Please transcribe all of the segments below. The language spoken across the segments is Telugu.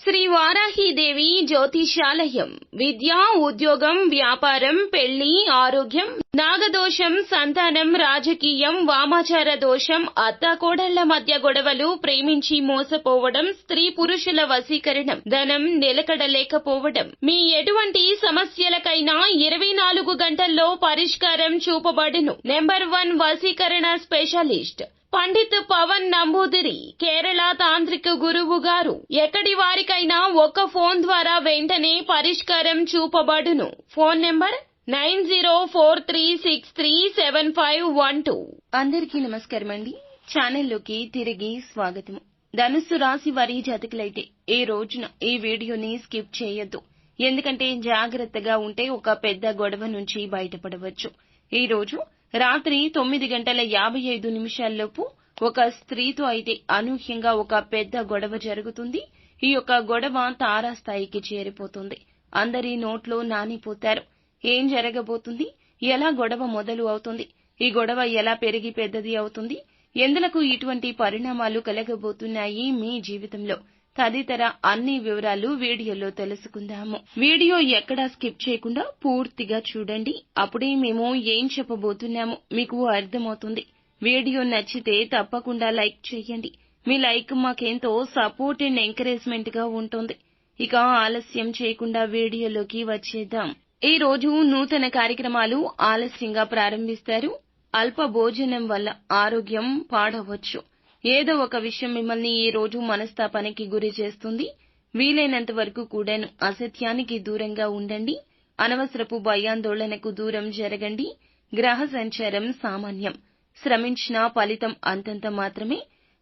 శ్రీ వారాహీదేవి జ్యోతిషాలయం విద్య, ఉద్యోగం, వ్యాపారం, పెళ్లి, ఆరోగ్యం, నాగదోషం, సంతానం, రాజకీయం, వామాచార దోషం, అత్తాకోడళ్ల మధ్య గొడవలు, ప్రేమించి మోసపోవడం, స్త్రీ పురుషుల వశీకరణం, ధనం నిలకడలేకపోవడం, మీ ఎటువంటి సమస్యలకైనా 24 గంటల్లో పరిష్కారం చూపబడును. నెంబర్ 1 వశీకరణ స్పెషలిస్ట్ పండిత్ పవన్ నంబూదిరి, కేరళ తాంత్రిక గురువు గారు. ఎక్కడి వారికైనా ఒక్క ఫోన్ ద్వారా వెంటనే పరిష్కారం చూపబడును. Phone number 9043637512. అందరికీ నమస్కారం అండి. ఛానల్లోకి తిరిగి స్వాగతం. ధనుస్సు రాశి వారి జాతకులైతే ఈ రోజున ఈ వీడియోని స్కిప్ చేయొద్దు. ఎందుకంటే జాగ్రత్తగా ఉంటే ఒక పెద్ద గొడవ నుంచి బయటపడవచ్చు. ఈ రోజు రాత్రి 9:55 ఒక స్త్రీతో అయితే అనూహ్యంగా ఒక పెద్ద గొడవ జరుగుతుంది. ఈ యొక్క గొడవ తారాస్థాయికి చేరిపోతుంది. అందరి నోట్లో నానిపోతారు. ఏం జరగబోతుంది? ఎలా గొడవ మొదలు అవుతుంది? ఈ గొడవ ఎలా పెరిగి పెద్దది అవుతుంది? ఎందులకు ఇటువంటి పరిణామాలు కలగబోతున్నాయి మీ జీవితంలో? తదితర అన్ని వివరాలు వీడియోలో తెలుసుకుందాము. వీడియో ఎక్కడా స్కిప్ చేయకుండా పూర్తిగా చూడండి. అప్పుడే మేము ఏం చెప్పబోతున్నామో మీకు అర్థమవుతుంది. వీడియో నచ్చితే తప్పకుండా లైక్ చేయండి. మీ లైక్ మాకెంతో సపోర్ట్ అండ్ ఎంకరేజ్మెంట్ గా ఉంటుంది. ఇక ఆలస్యం చేయకుండా వీడియోలోకి వచ్చేద్దాం. ఈ రోజు నూతన కార్యక్రమాలు ఆలస్యంగా ప్రారంభిస్తారు. అల్ప భోజనం వల్ల ఆరోగ్యం పాడవచ్చు. ఏదో ఒక విషయం మిమ్మల్ని ఈ రోజు మనస్తాపానికి గురి చేస్తుంది. వీలైనంత వరకు కూడాను అసత్యానికి దూరంగా ఉండండి. అనవసరపు భయాందోళనకు దూరం జరగండి. గ్రహ సంచారం సామాన్యం. శ్రమించిన ఫలితం అంతంత మాత్రమే.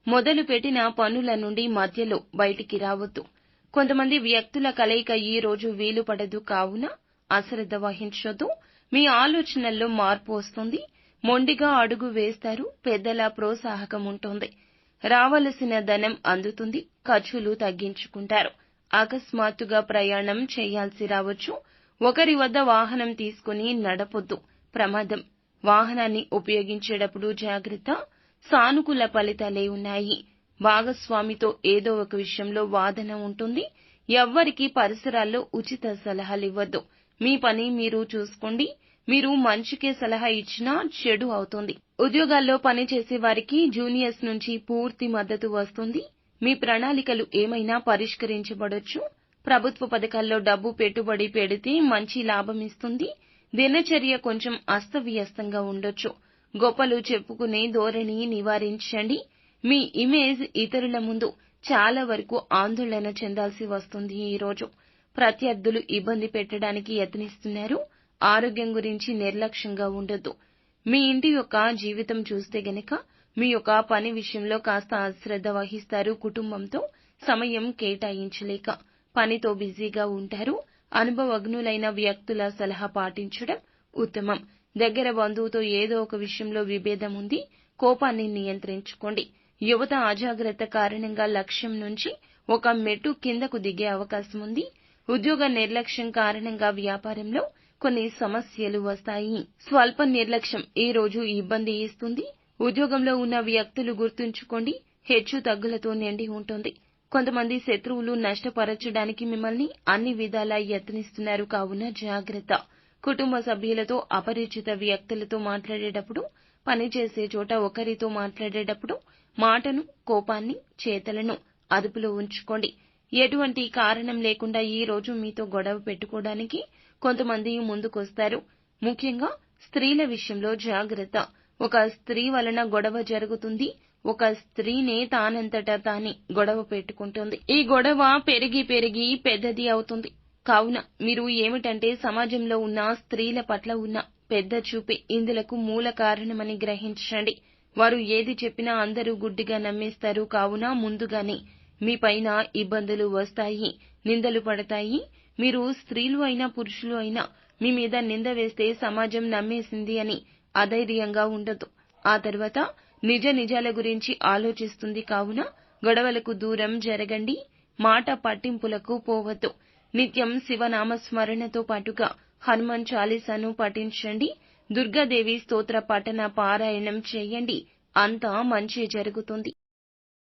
మొదలు పెట్టిన పనుల నుండి మధ్యలో బయటికి రావద్దు. కొంతమంది వ్యక్తుల కలయిక ఈ రోజు వీలు పడదు. కావున అశ్రద్ధ వహించొద్దు. మీ ఆలోచనల్లో మార్పు వస్తుంది. మొండిగా అడుగు వేస్తారు. పెద్దల ప్రోత్సాహకం ఉంటుంది. రావలసిన ధనం అందుతుంది. ఖర్చులు తగ్గించుకుంటారు. అకస్మాత్తుగా ప్రయాణం చేయాల్సి రావచ్చు. ఒకరి వద్ద వాహనం తీసుకుని నడపొద్దు. ప్రమాదం. వాహనాన్ని ఉపయోగించేటప్పుడు జాగ్రత్త. సానుకూల ఫలితాలే ఉన్నాయి. భాగస్వామితో ఏదో ఒక విషయంలో వాదన ఉంటుంది. ఎవ్వరికీ పరిసరాల్లో ఉచిత సలహాలివ్వద్దు. మీ పని మీరు చూసుకోండి. మీరు మంచికే సలహా ఇచ్చినా చెడు అవుతుంది. ఉద్యోగాల్లో పనిచేసే వారికి జూనియర్స్ నుంచి పూర్తి మద్దతు వస్తుంది. మీ ప్రణాళికలు ఏమైనా పరిష్కరించబడొచ్చు. ప్రభుత్వ పథకాల్లో డబ్బు పెట్టుబడి పెడితే మంచి లాభం ఇస్తుంది. దినచర్య కొంచెం అస్తవ్యస్తంగా ఉండొచ్చు. గొప్పలు చెప్పుకునే ధోరణి నివారించండి. మీ ఇమేజ్ ఇతరుల ముందు చాలా వరకు ఆందోళన చెందాల్సి వస్తుంది. ఈ రోజు ప్రత్యర్థులు ఇబ్బంది పెట్టడానికి యత్నిస్తున్నారు. ఆరోగ్యం గురించి నిర్లక్ష్యంగా ఉండొద్దు. మీ ఇంటి యొక్క జీవితం చూస్తే గనక మీ యొక్క పని విషయంలో కాస్త అశ్రద్ధ వహిస్తారు. కుటుంబంతో సమయం కేటాయించలేక పనితో బిజీగా ఉంటారు. అనుభవజ్ఞులైన వ్యక్తుల సలహా పాటించడం ఉత్తమం. దగ్గర బంధువుతో ఏదో ఒక విషయంలో విభేదం ఉంది. కోపాన్ని నియంత్రించుకోండి. యువత అజాగ్రత్త కారణంగా లక్ష్యం నుంచి ఒక మెట్టు కిందకు దిగే అవకాశం ఉంది. ఉద్యోగ నిర్లక్ష్యం కారణంగా వ్యాపారంలో కొన్ని సమస్యలు వస్తాయి. స్వల్ప నిర్లక్ష్యం ఈ రోజు ఇబ్బంది ఇస్తుంది. ఉద్యోగంలో ఉన్న వ్యక్తులు గుర్తుంచుకోండి. హెచ్చు తగ్గులతో నిండి ఉంటుంది. కొంతమంది శత్రువులు నష్టపరచడానికి మిమ్మల్ని అన్ని విధాలా యత్నిస్తున్నారు. కావున జాగ్రత్త. కుటుంబ సభ్యులతో అపరిచిత వ్యక్తులతో మాట్లాడేటప్పుడు, పనిచేసే చోట ఒకరితో మాట్లాడేటప్పుడు మాటను, కోపాన్ని, చేతలను అదుపులో ఉంచుకోండి. ఎటువంటి కారణం లేకుండా ఈ రోజు మీతో గొడవ పెట్టుకోవడానికి కొంతమంది ముందుకొస్తారు. ముఖ్యంగా స్త్రీల విషయంలో జాగ్రత్త. ఒక స్త్రీ వలన గొడవ జరుగుతుంది. ఒక స్త్రీనే తానంతటా తానే గొడవ పెట్టుకుంటుంది. ఈ గొడవ పెరిగి పెరిగి పెద్దది అవుతుంది. కావున మీరు ఏమిటంటే సమాజంలో ఉన్న స్త్రీల పట్ల ఉన్న పెద్ద చూపే ఇందులకు మూల కారణమని గ్రహించండి. వారు ఏది చెప్పినా అందరూ గుడ్డిగా నమ్మేస్తారు. కావున ముందుగానే మీ పైన ఇబ్బందులు వస్తాయి. నిందలు పడతాయి. మీరు స్త్రీలు అయినా పురుషులు అయినా మీ మీద నింద వేస్తే సమాజం నమ్మేసింది అని అధైర్యంగా ఉండదు. ఆ తర్వాత నిజ నిజాల గురించి ఆలోచిస్తుంది. కావున గొడవలకు దూరం జరగండి. మాట పట్టింపులకు పోవద్దు. నిత్యం శివనామ స్మరణతో పాటుగా హనుమాన్ చాలీసాను పఠించండి. దుర్గాదేవి స్తోత్ర పఠన పారాయణం చేయండి. అంతా మంచి జరుగుతుంది.